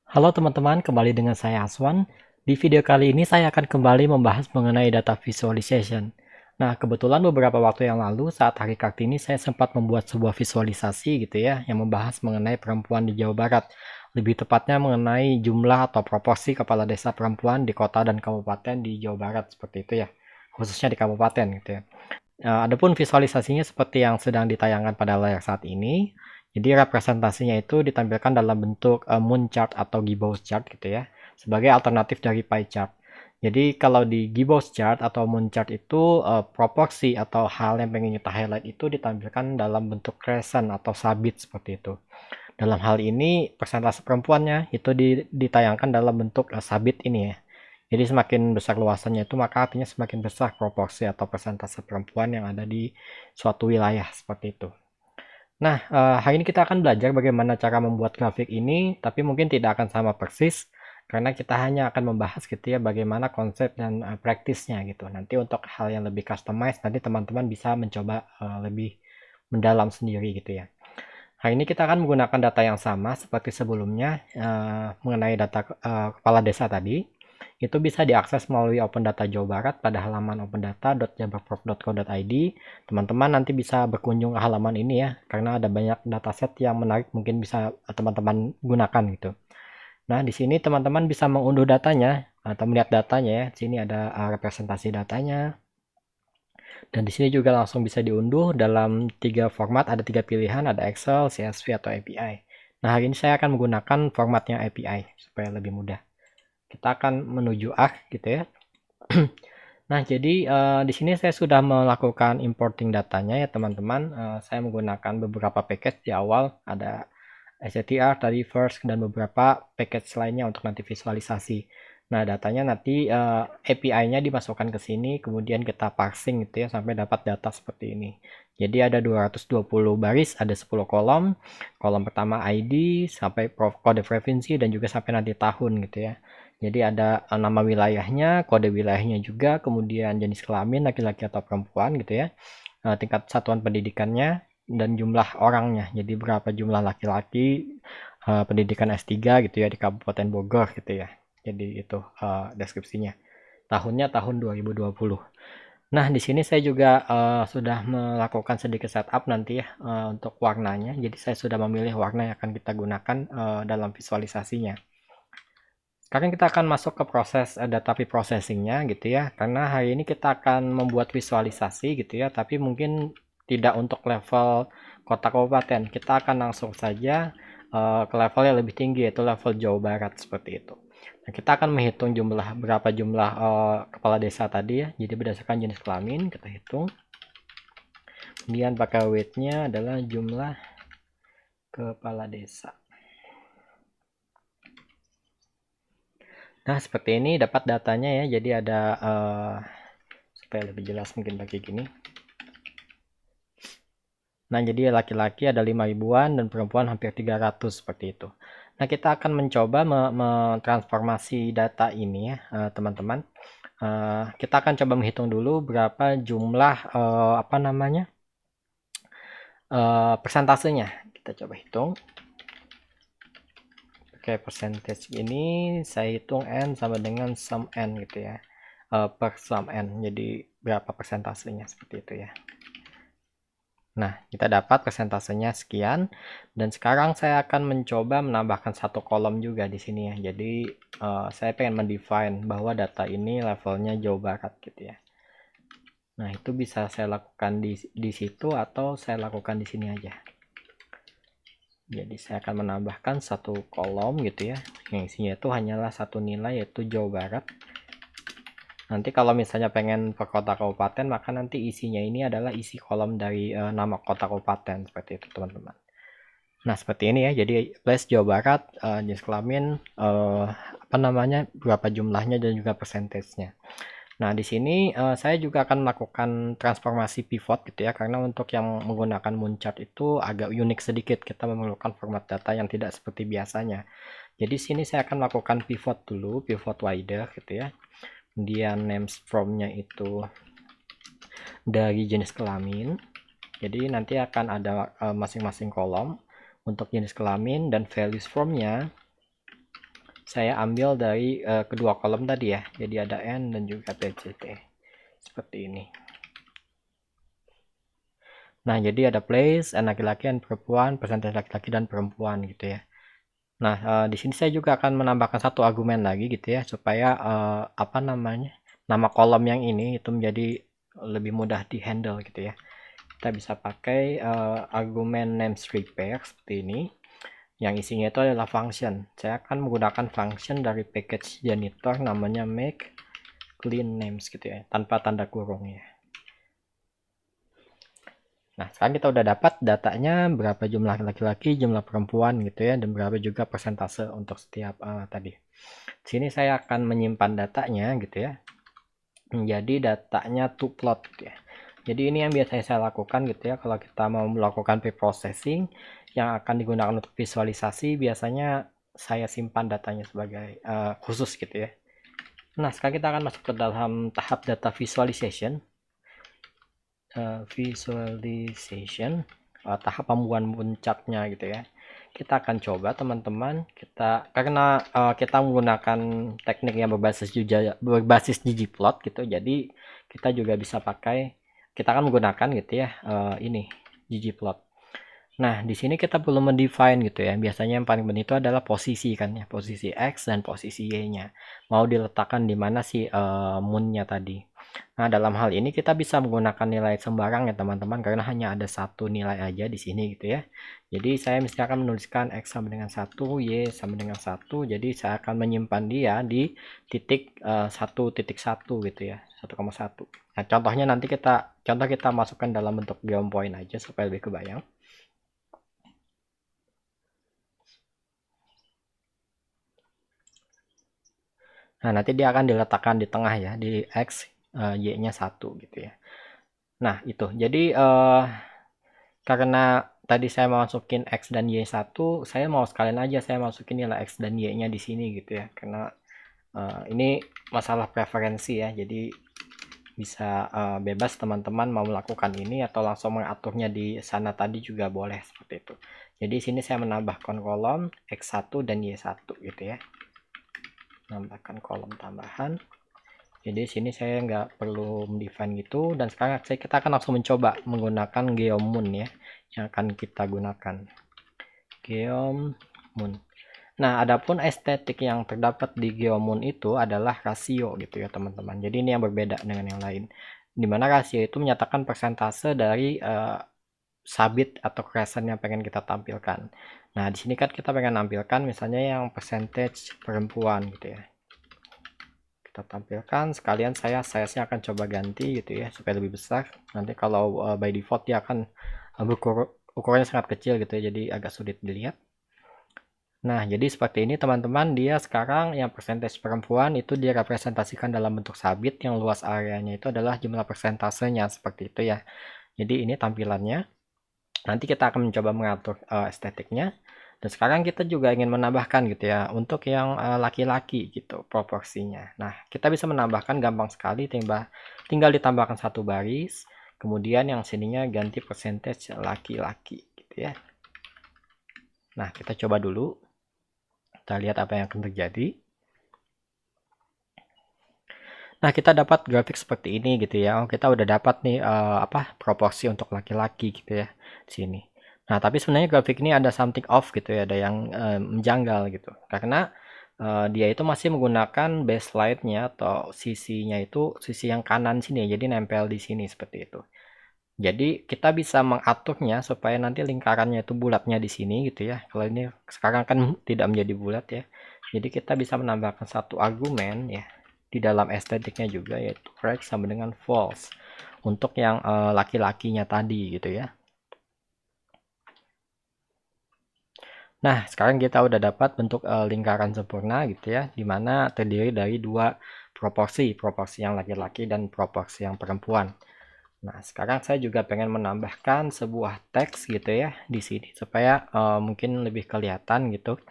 Halo teman-teman, kembali dengan saya Aswan. Di video kali ini saya akan kembali membahas mengenai data visualization. Nah, kebetulan beberapa waktu yang lalu saat Hari Kartini saya sempat membuat sebuah visualisasi gitu ya, yang membahas mengenai perempuan di Jawa Barat. Lebih tepatnya mengenai jumlah atau proporsi kepala desa perempuan di kota dan kabupaten di Jawa Barat seperti itu ya, khususnya di kabupaten gitu ya. Adapun visualisasinya seperti yang sedang ditayangkan pada layar saat ini. Jadi representasinya itu ditampilkan dalam bentuk moon chart atau gibbous chart gitu ya, sebagai alternatif dari pie chart. Jadi kalau di gibbous chart atau moon chart itu proporsi atau hal yang pengen kita highlight itu ditampilkan dalam bentuk crescent atau sabit seperti itu. Dalam hal ini persentase perempuannya itu ditayangkan dalam bentuk sabit ini ya. Jadi semakin besar luasannya itu maka artinya semakin besar proporsi atau persentase perempuan yang ada di suatu wilayah seperti itu. Nah, hari ini kita akan belajar bagaimana cara membuat grafik ini, tapi mungkin tidak akan sama persis karena kita hanya akan membahas gitu ya bagaimana konsep dan praktisnya gitu. Nanti untuk hal yang lebih customize nanti teman-teman bisa mencoba lebih mendalam sendiri gitu ya. Hari ini kita akan menggunakan data yang sama seperti sebelumnya mengenai data kepala desa tadi. Itu bisa diakses melalui Open Data Jawa Barat pada halaman opendata.jabarprov.co.id. Teman-teman nanti bisa berkunjung ke halaman ini ya, karena ada banyak dataset yang menarik mungkin bisa teman-teman gunakan gitu. Nah, di sini teman-teman bisa mengunduh datanya atau melihat datanya ya. Di sini ada representasi datanya. Dan di sini juga langsung bisa diunduh dalam tiga format, ada tiga pilihan, ada Excel, CSV, atau API. Nah, hari ini saya akan menggunakan formatnya API supaya lebih mudah. Kita akan menuju Arc gitu ya. Nah, jadi di sini saya sudah melakukan importing datanya ya teman-teman. Saya menggunakan beberapa package di awal, ada SATR tadi first dan beberapa package lainnya untuk nanti visualisasi. Nah, datanya nanti API-nya dimasukkan ke sini, kemudian kita parsing gitu ya sampai dapat data seperti ini. Jadi ada 220 baris, ada 10 kolom. Kolom pertama ID sampai kode provinsi dan juga sampai nanti tahun gitu ya. Jadi ada nama wilayahnya, kode wilayahnya juga, kemudian jenis kelamin laki-laki atau perempuan gitu ya. Tingkat satuan pendidikannya dan jumlah orangnya. Jadi berapa jumlah laki-laki pendidikan S3 gitu ya di Kabupaten Bogor gitu ya. Jadi itu deskripsinya. Tahunnya tahun 2020. Nah, di sini saya juga sudah melakukan sedikit setup nanti ya untuk warnanya. Jadi saya sudah memilih warna yang akan kita gunakan dalam visualisasinya. Sekarang kita akan masuk ke proses data processingnya gitu ya. Karena hari ini kita akan membuat visualisasi gitu ya. Tapi mungkin tidak untuk level kota kabupaten. Kita akan langsung saja ke level yang lebih tinggi yaitu level Jawa Barat seperti itu. Nah, kita akan menghitung berapa jumlah kepala desa tadi ya. Jadi berdasarkan jenis kelamin kita hitung. Kemudian pakai weight-nya adalah jumlah kepala desa. Nah, seperti ini dapat datanya ya. Jadi ada supaya lebih jelas mungkin bagi gini. Nah, jadi laki-laki ada 5 ribuan dan perempuan hampir 300 seperti itu. Nah, kita akan mencoba mentransformasi data ini ya, teman-teman. Kita akan coba menghitung dulu berapa jumlah apa namanya? Persentasenya. Kita coba hitung. Oke, percentage ini saya hitung n sama dengan sum n gitu ya. Per sum n. Jadi berapa persentasenya seperti itu ya. Nah, kita dapat persentasenya sekian. Dan sekarang saya akan mencoba menambahkan satu kolom juga di sini ya. Jadi, saya pengen mendefine bahwa data ini levelnya Jawa Barat gitu ya. Nah, itu bisa saya lakukan di situ atau saya lakukan di sini aja. Jadi, saya akan menambahkan satu kolom gitu ya. Yang isinya itu hanyalah satu nilai yaitu Jawa Barat. Nanti kalau misalnya pengen per kota kabupaten, maka nanti isinya ini adalah isi kolom dari nama kota kabupaten seperti itu teman-teman. Nah, seperti ini ya. Jadi place Jawa Barat, jenis kelamin, apa namanya, berapa jumlahnya dan juga persentasenya. Nah, di sini saya juga akan melakukan transformasi pivot gitu ya, karena untuk yang menggunakan Moonchart itu agak unik sedikit. Kita memerlukan format data yang tidak seperti biasanya. Jadi sini saya akan melakukan pivot dulu, pivot wider gitu ya. Kemudian names from-nya itu dari jenis kelamin. Jadi nanti akan ada masing-masing kolom untuk jenis kelamin dan values from-nya saya ambil dari kedua kolom tadi ya. Jadi ada N dan juga PCT. Seperti ini. Nah, jadi ada place, laki-laki dan perempuan, persentase laki-laki dan perempuan gitu ya. Nah, di sini saya juga akan menambahkan satu argumen lagi gitu ya, supaya apa namanya, nama kolom yang ini itu menjadi lebih mudah di-handle gitu ya. Kita bisa pakai argumen names repair seperti ini, yang isinya itu adalah function. Saya akan menggunakan function dari package janitor namanya make clean names gitu ya, tanpa tanda kurung ya. Nah, sekarang kita udah dapat datanya berapa jumlah laki-laki, jumlah perempuan gitu ya, dan berapa juga persentase untuk setiap tadi. Sini saya akan menyimpan datanya gitu ya, menjadi datanya to plot ya. Jadi ini yang biasanya saya lakukan gitu ya, kalau kita mau melakukan pre-processing yang akan digunakan untuk visualisasi, biasanya saya simpan datanya sebagai khusus gitu ya. Nah, sekarang kita akan masuk ke dalam tahap data visualization. Tahap pembuatan puncaknya gitu ya. Kita akan coba teman-teman, karena kita menggunakan teknik yang berbasis ggplot gitu, jadi kita juga bisa pakai, kita akan menggunakan gitu ya ini ggplot. Nah, di sini kita perlu mendefine gitu ya. Biasanya yang paling penting itu adalah posisi kan ya, posisi X dan posisi Y-nya. Mau diletakkan di mana sih moon-nya tadi. Nah, dalam hal ini kita bisa menggunakan nilai sembarang ya teman-teman, karena hanya ada satu nilai aja di sini gitu ya. Jadi saya misalkan menuliskan X sama dengan 1, Y sama dengan 1, jadi saya akan menyimpan dia di titik 1.1 gitu ya, 1,1. Nah, contohnya nanti kita masukkan dalam bentuk geom point aja supaya lebih kebayang. Nah, nanti dia akan diletakkan di tengah ya, di X, Y-nya 1 gitu ya. Nah, itu. Jadi, karena tadi saya mau masukin X dan Y1, saya mau sekalian aja saya masukin nilai X dan Y-nya di sini gitu ya. Karena ini masalah preferensi ya, jadi bisa bebas teman-teman mau melakukan ini atau langsung mengaturnya di sana tadi juga boleh seperti itu. Jadi sini saya menambahkan kolom X1 dan Y1 gitu ya. Menambahkan kolom tambahan. Jadi sini saya nggak perlu mendefine gitu, dan sekarang kita akan langsung mencoba menggunakan geomoon ya, yang akan kita gunakan geomoon. Nah, adapun estetik yang terdapat di geomoon itu adalah rasio gitu ya teman-teman. Jadi ini yang berbeda dengan yang lain, dimana rasio itu menyatakan persentase dari sabit atau crescent yang pengen kita tampilkan. Nah, di sini kan kita pengen tampilkan misalnya yang percentage perempuan gitu ya. Kita tampilkan sekalian, saya size-nya akan coba ganti gitu ya supaya lebih besar. Nanti kalau by default dia akan ukurannya sangat kecil gitu ya, jadi agak sulit dilihat. Nah, jadi seperti ini teman-teman, dia sekarang yang percentage perempuan itu direpresentasikan dalam bentuk sabit yang luas areanya itu adalah jumlah persentasenya seperti itu ya. Jadi ini tampilannya. Nanti kita akan mencoba mengatur estetiknya. Dan sekarang kita juga ingin menambahkan gitu ya, untuk yang laki-laki gitu proporsinya. Nah, kita bisa menambahkan gampang sekali, tinggal ditambahkan satu baris, kemudian yang sininya ganti percentage laki-laki gitu ya. Nah, kita coba dulu. Kita lihat apa yang akan terjadi. Nah, kita dapat grafik seperti ini gitu ya. Oh, kita udah dapat nih proporsi untuk laki-laki gitu ya di sini. Nah, tapi sebenarnya grafik ini ada something off gitu ya, ada yang menjanggal gitu. Karena dia itu masih menggunakan baseline-nya atau sisinya itu sisi yang kanan sini ya. Jadi nempel di sini seperti itu. Jadi kita bisa mengaturnya supaya nanti lingkarannya itu bulatnya di sini gitu ya. Kalau ini sekarang kan tidak menjadi bulat ya. Jadi kita bisa menambahkan satu argumen ya di dalam estetiknya juga, yaitu right sama dengan false untuk yang laki-lakinya tadi gitu ya. Nah, sekarang kita udah dapat bentuk lingkaran sempurna gitu ya, dimana terdiri dari dua proporsi yang laki-laki dan proporsi yang perempuan. Nah, sekarang saya juga pengen menambahkan sebuah teks gitu ya di sini supaya mungkin lebih kelihatan gitu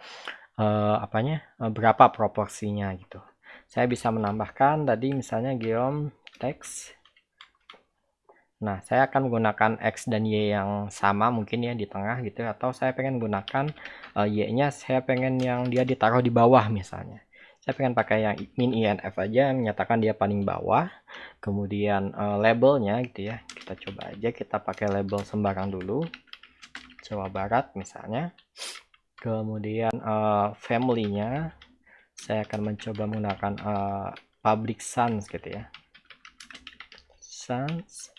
berapa proporsinya gitu. Saya bisa menambahkan tadi misalnya geom teks Nah, saya akan menggunakan X dan Y yang sama mungkin ya di tengah gitu, atau saya pengen gunakan Y-nya saya pengen yang dia ditaruh di bawah misalnya. Saya pengen pakai yang min INF aja, menyatakan dia paling bawah. Kemudian labelnya gitu ya, kita coba aja kita pakai label sembarang dulu. Jawa Barat misalnya. Kemudian family-nya saya akan mencoba menggunakan public sans gitu ya. Sans,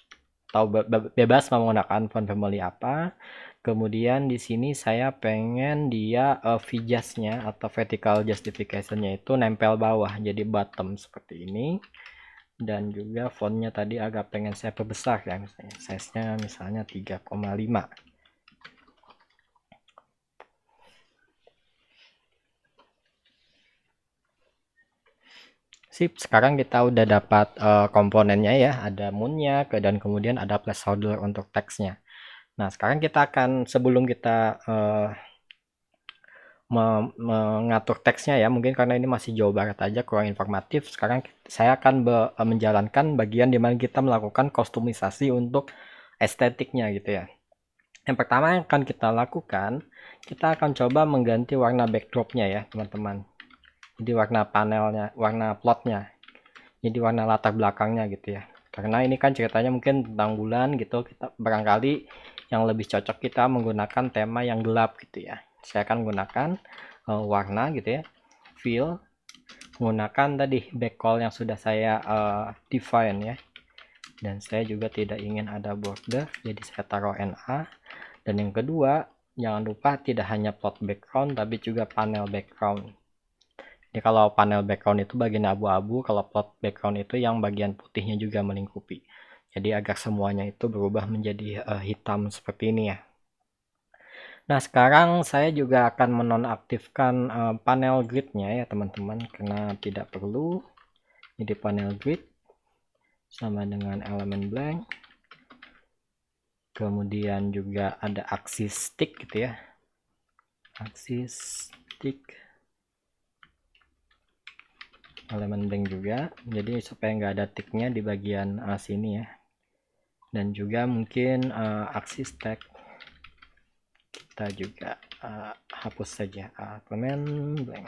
atau bebas mau menggunakan font family apa. Kemudian di sini saya pengen dia VJUS-nya atau vertical justification-nya itu nempel bawah, jadi bottom seperti ini. Dan juga fontnya tadi agak pengen saya perbesar ya, misalnya size-nya misalnya 3,5. Sip, sekarang kita udah dapat komponennya ya, ada moon-nya dan kemudian ada placeholder untuk teksnya. Nah, sekarang kita akan, sebelum kita mengatur teksnya ya, mungkin karena ini masih Jawa Barat aja kurang informatif, sekarang saya akan menjalankan bagian dimana kita melakukan kostumisasi untuk estetiknya gitu ya. Yang pertama yang akan kita lakukan, kita akan coba mengganti warna backdropnya ya teman-teman. Jadi warna panelnya, warna plotnya, jadi warna latar belakangnya gitu ya. Karena ini kan ceritanya mungkin tentang bulan gitu, kita barangkali yang lebih cocok kita menggunakan tema yang gelap gitu ya. Saya akan menggunakan warna gitu ya, fill, menggunakan tadi backcall yang sudah saya define ya. Dan saya juga tidak ingin ada border, jadi saya taruh NA. Dan yang kedua, jangan lupa tidak hanya plot background tapi juga panel background. Jadi kalau panel background itu bagian abu-abu, kalau plot background itu yang bagian putihnya juga melingkupi. Jadi agar semuanya itu berubah menjadi hitam seperti ini ya. Nah, sekarang saya juga akan menonaktifkan panel grid-nya ya teman-teman, karena tidak perlu. Jadi panel grid sama dengan elemen blank. Kemudian juga ada axis stick gitu ya. Axis stick. Elemen blank juga, jadi supaya nggak ada ticknya di bagian sini ya. Dan juga mungkin axis tag kita juga hapus saja, elemen blank.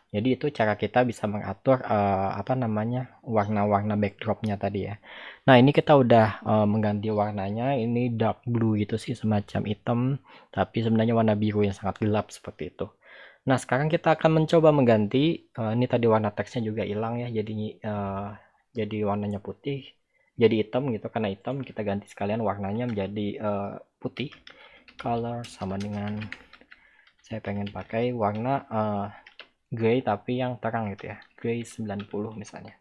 Jadi itu cara kita bisa mengatur apa namanya warna-warna backdropnya tadi ya. Nah ini kita udah mengganti warnanya, ini dark blue gitu sih, semacam hitam, tapi sebenarnya warna biru yang sangat gelap seperti itu. Nah sekarang kita akan mencoba mengganti, ini tadi warna teksnya juga hilang ya, jadi warnanya putih, jadi hitam gitu, karena hitam kita ganti sekalian warnanya menjadi putih. Color sama dengan saya pengen pakai warna gray tapi yang terang gitu ya, gray 90 misalnya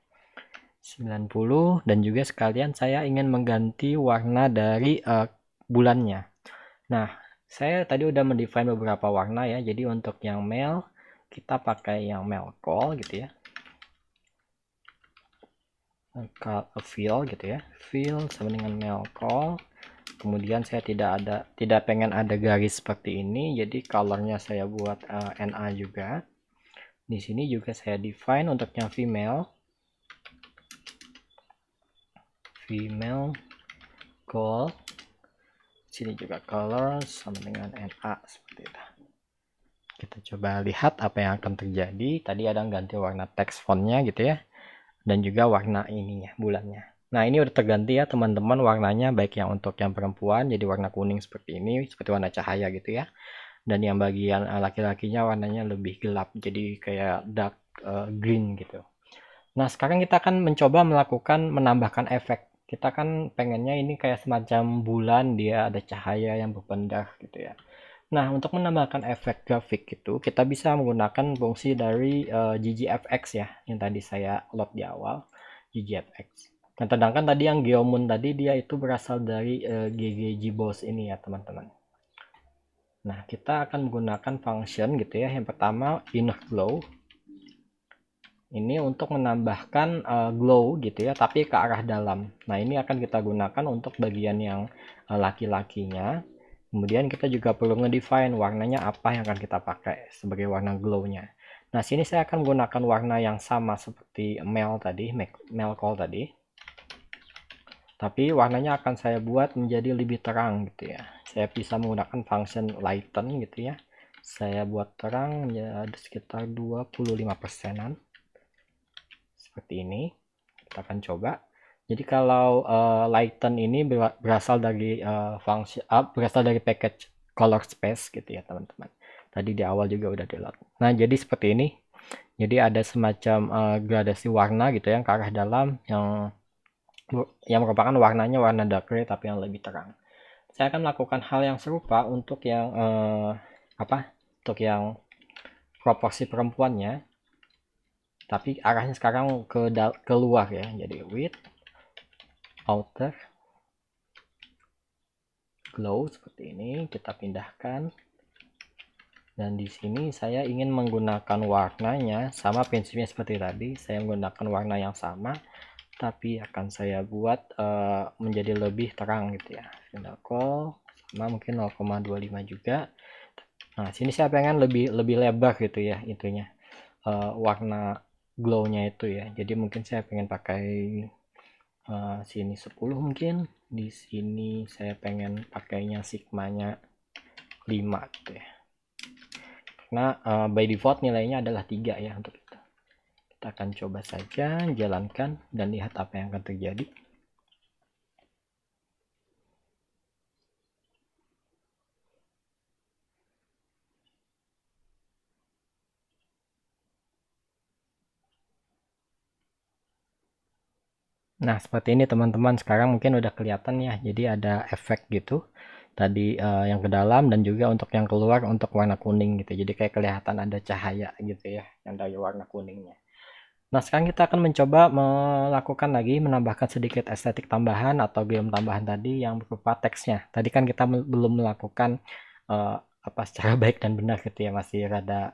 90. Dan juga sekalian saya ingin mengganti warna dari bulannya. Nah saya tadi udah mendefine beberapa warna ya, jadi untuk yang male kita pakai yang male call gitu ya, fill gitu ya, fill sama dengan male call. Kemudian saya tidak pengen ada garis seperti ini, jadi colornya saya buat NA juga. Di sini juga saya define untuk yang female call. Sini juga color sama dengan NA seperti itu. Kita coba lihat apa yang akan terjadi. Tadi ada ganti warna text fontnya gitu ya, dan juga warna ininya bulannya. Nah ini udah terganti ya teman-teman warnanya, baik yang untuk yang perempuan jadi warna kuning seperti ini, seperti warna cahaya gitu ya. Dan yang bagian laki-lakinya warnanya lebih gelap, jadi kayak dark green gitu. Nah sekarang kita akan mencoba menambahkan efek. Kita kan pengennya ini kayak semacam bulan, dia ada cahaya yang berpendar gitu ya. Nah untuk menambahkan efek grafik itu kita bisa menggunakan fungsi dari GGFX ya, yang tadi saya load di awal, GGFX. Nah sedangkan tadi yang Geomoon tadi dia itu berasal dari GGGBoss ini ya teman-teman. Nah, kita akan menggunakan function gitu ya. Yang pertama, inner glow. Ini untuk menambahkan glow gitu ya, tapi ke arah dalam. Nah, ini akan kita gunakan untuk bagian yang laki-lakinya. Kemudian kita juga perlu ngedefine warnanya apa yang akan kita pakai sebagai warna glow-nya. Nah, sini saya akan menggunakan warna yang sama seperti mail call tadi. Tapi warnanya akan saya buat menjadi lebih terang gitu ya. Saya bisa menggunakan function lighten gitu ya. Saya buat terang menjadi sekitar 25%-an. Seperti ini. Kita akan coba. Jadi kalau lighten ini berasal dari berasal dari package color space gitu ya, teman-teman. Tadi di awal juga udah di load. Nah, jadi seperti ini. Jadi ada semacam gradasi warna gitu yang ke arah dalam yang merupakan warnanya warna dark gray tapi yang lebih terang. Saya akan melakukan hal yang serupa untuk yang Untuk yang proporsi perempuannya, tapi arahnya sekarang keluar ya. Jadi width, outer, glow seperti ini kita pindahkan. Dan di sini saya ingin menggunakan warnanya sama prinsipnya seperti tadi. Saya menggunakan warna yang sama, tapi akan saya buat menjadi lebih terang gitu ya. Final call sama mungkin 0,25 juga. Nah, sini saya pengen lebih lebar gitu ya itunya. Warna glow-nya itu ya. Jadi mungkin saya pengen pakai sini 10 mungkin. Di sini saya pengen pakainya sigmanya 5 gitu ya. Nah, by default nilainya adalah 3 ya untuk itu. Kita akan coba saja jalankan dan lihat apa yang akan terjadi. Nah, seperti ini teman-teman. Sekarang mungkin udah kelihatan ya. Jadi ada efek gitu. Tadi yang ke dalam dan juga untuk yang keluar untuk warna kuning gitu. Jadi kayak kelihatan ada cahaya gitu ya yang dari warna kuningnya. Nah, sekarang kita akan mencoba melakukan lagi menambahkan sedikit estetik tambahan atau game tambahan tadi yang berupa teksnya. Tadi kan kita belum melakukan secara baik dan benar gitu ya, masih rada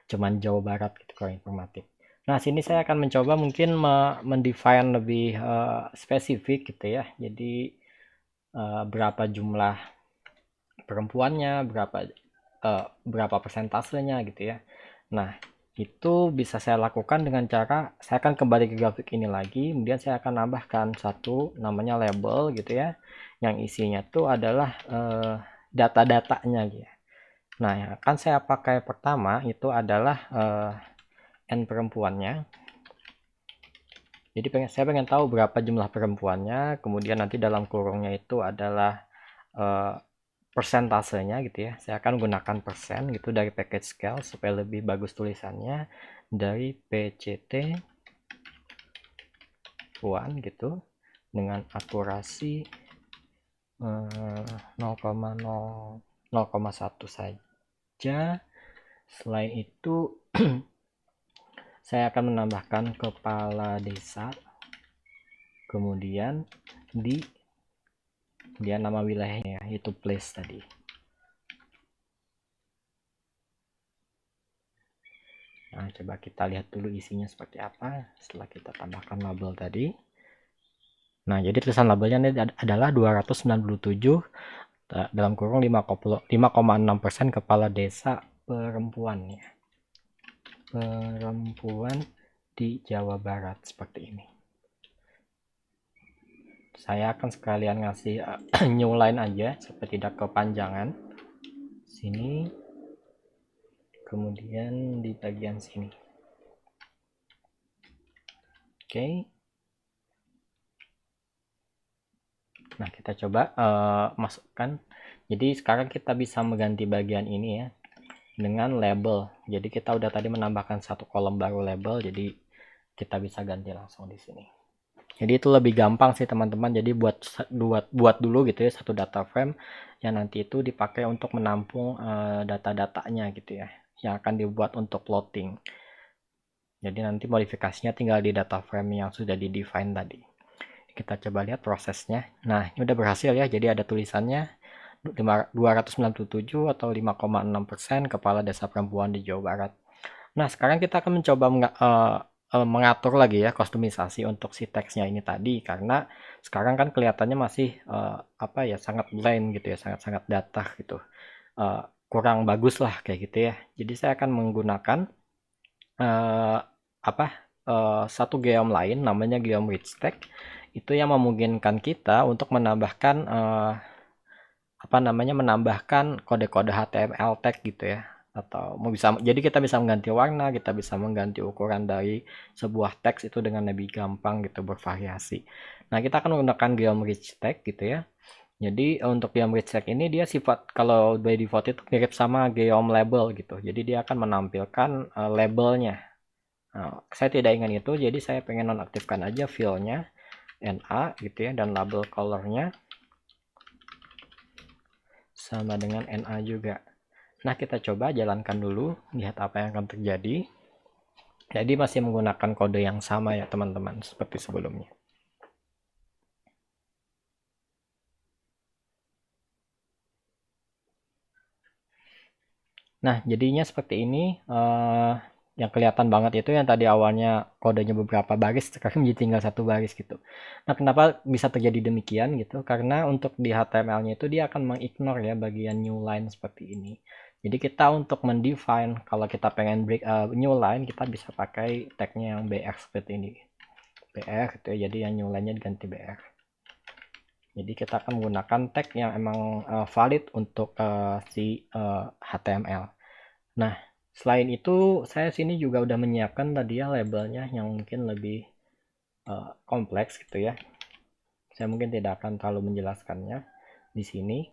cuman Jawa Barat gitu kurang informatif. Nah, sini saya akan mencoba mungkin mendefine lebih spesifik gitu ya. Jadi berapa jumlah perempuannya, berapa persentasenya gitu ya. Nah, itu bisa saya lakukan dengan cara saya akan kembali ke grafik ini lagi, kemudian saya akan nambahkan satu namanya label gitu ya, yang isinya tuh adalah data-datanya gitu. Nah, yang akan saya pakai pertama itu adalah n perempuannya. Jadi saya pengen tahu berapa jumlah perempuannya, kemudian nanti dalam kurungnya itu adalah persentasenya gitu ya. Saya akan menggunakan persen gitu dari package scale supaya lebih bagus tulisannya, dari PCT 1 gitu dengan akurasi 0,1 saja. Selain itu saya akan menambahkan kepala desa, kemudian nama wilayahnya itu place tadi. Nah, coba kita lihat dulu isinya seperti apa setelah kita tambahkan label tadi. Nah, jadi tulisan labelnya ini adalah 297 dalam kurung 5,6% kepala desa perempuan ya. Perempuan di Jawa Barat seperti ini. Saya akan sekalian ngasih new line aja supaya tidak kepanjangan. Sini, kemudian di bagian sini. Oke. Nah, kita coba masukkan. Jadi sekarang kita bisa mengganti bagian ini ya dengan label. Jadi kita udah tadi menambahkan satu kolom baru label, jadi kita bisa ganti langsung di sini. Jadi itu lebih gampang sih teman-teman. Jadi buat dulu gitu ya satu data frame yang nanti itu dipakai untuk menampung data-datanya gitu ya, yang akan dibuat untuk plotting. Jadi nanti modifikasinya tinggal di data frame yang sudah di define tadi. Kita coba lihat prosesnya. Nah, ini udah berhasil ya. Jadi ada tulisannya 297 atau 5,6% kepala desa perempuan di Jawa Barat. Nah, sekarang kita akan mencoba mengatur lagi ya kostumisasi untuk si teksnya ini tadi, karena sekarang kan kelihatannya masih sangat plain gitu ya, sangat-sangat datar gitu. Kurang bagus lah kayak gitu ya. Jadi saya akan menggunakan eh, apa satu geom lain namanya geom rich tag, itu yang memungkinkan kita untuk menambahkan menambahkan kode-kode HTML tag gitu ya, atau jadi kita bisa mengganti warna, kita bisa mengganti ukuran dari sebuah teks itu dengan lebih gampang gitu, bervariasi. Nah, kita akan menggunakan geom rich tag gitu ya. Jadi untuk geom rich tag ini dia kalau by default itu mirip sama geom label gitu, jadi dia akan menampilkan labelnya. Nah, saya tidak ingin itu, jadi saya pengen nonaktifkan aja fill-nya NA gitu ya, dan label color-nya sama dengan NA juga. Nah, kita coba jalankan dulu, lihat apa yang akan terjadi. Jadi masih menggunakan kode yang sama ya teman-teman, seperti sebelumnya. Nah, jadinya seperti ini. Yang kelihatan banget itu yang tadi awalnya kodenya beberapa baris, sekarang jadi tinggal satu baris gitu. Nah, kenapa bisa terjadi demikian gitu? Karena untuk di HTML-nya itu dia akan mengignore ya bagian new line seperti ini. Jadi kita untuk mendefine kalau kita pengen break new line, kita bisa pakai tagnya yang BR seperti ini. BR gitu ya, jadi yang new line-nya diganti BR. Jadi kita akan menggunakan tag yang emang valid untuk si HTML. Nah, selain itu saya sini juga udah menyiapkan tadi ya labelnya yang mungkin lebih kompleks gitu ya. Saya mungkin tidak akan terlalu menjelaskannya di sini.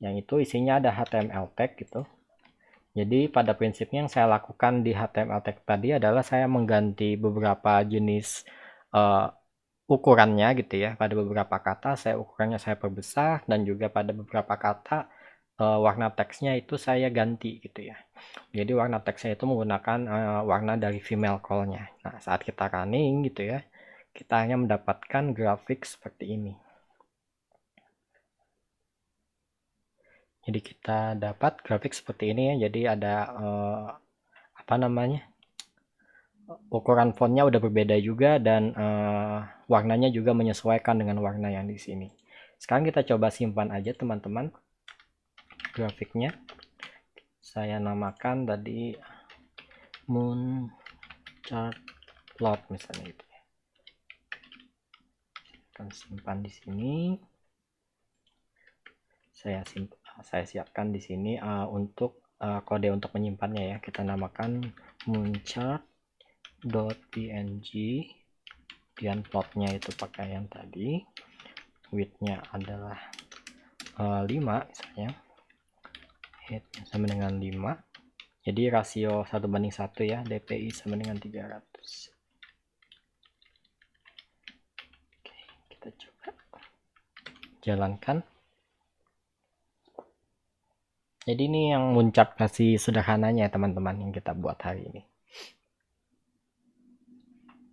Yang itu isinya ada HTML tag gitu. Jadi pada prinsipnya yang saya lakukan di HTML tag tadi adalah saya mengganti beberapa jenis uh, ukurannya gitu ya. Pada beberapa kata ukurannya saya perbesar, dan juga pada beberapa kata warna teksnya itu saya ganti gitu ya. Jadi warna teksnya itu menggunakan warna dari female call-nya. Nah, saat kita running gitu ya, kita hanya mendapatkan grafik seperti ini. Jadi kita dapat grafik seperti ini ya. Jadi ada ukuran fontnya udah berbeda juga, dan warnanya juga menyesuaikan dengan warna yang di sini. Sekarang kita coba simpan aja teman-teman grafiknya. Saya namakan tadi moon chart plot misalnya gitu ya. Akan simpan di sini. Saya siapkan di sini untuk kode untuk menyimpannya ya. Kita namakan moonchart.png, dan plotnya itu pakai yang tadi, widthnya adalah 5 misalnya, headnya sama dengan 5. Jadi rasio 1:1 ya, DPI sama dengan 300. Oke, kita coba jalankan. Jadi ini yang muncak versi sederhananya teman-teman yang kita buat hari ini.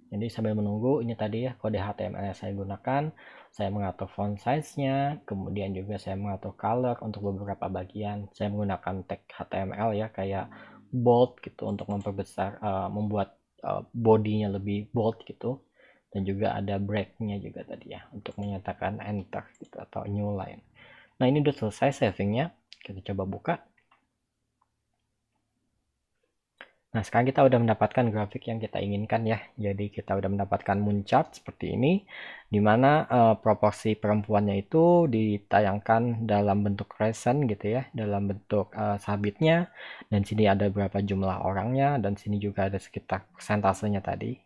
Jadi sambil menunggu, ini tadi ya kode HTML yang saya gunakan. Saya mengatur font size-nya, kemudian juga saya mengatur color untuk beberapa bagian. Saya menggunakan tag HTML ya, kayak bold gitu untuk memperbesar, membuat bodinya lebih bold gitu. Dan juga ada break-nya juga tadi ya, untuk menyatakan enter gitu atau new line. Nah, ini udah selesai savingnya. Kita coba buka. Nah, sekarang kita udah mendapatkan grafik yang kita inginkan ya. Jadi kita udah mendapatkan moon chart seperti ini, di mana proporsi perempuannya itu ditayangkan dalam bentuk crescent gitu ya, dalam bentuk sabitnya. Dan sini ada berapa jumlah orangnya, dan sini juga ada sekitar persentasenya tadi.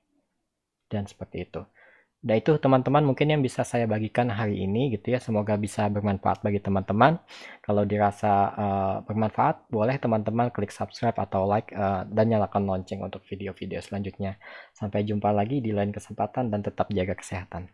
Dan seperti itu. Dan itu teman-teman mungkin yang bisa saya bagikan hari ini gitu ya. Semoga bisa bermanfaat bagi teman-teman. Kalau dirasa bermanfaat, boleh teman-teman klik subscribe atau like, dan nyalakan lonceng untuk video-video selanjutnya. Sampai jumpa lagi di lain kesempatan, dan tetap jaga kesehatan.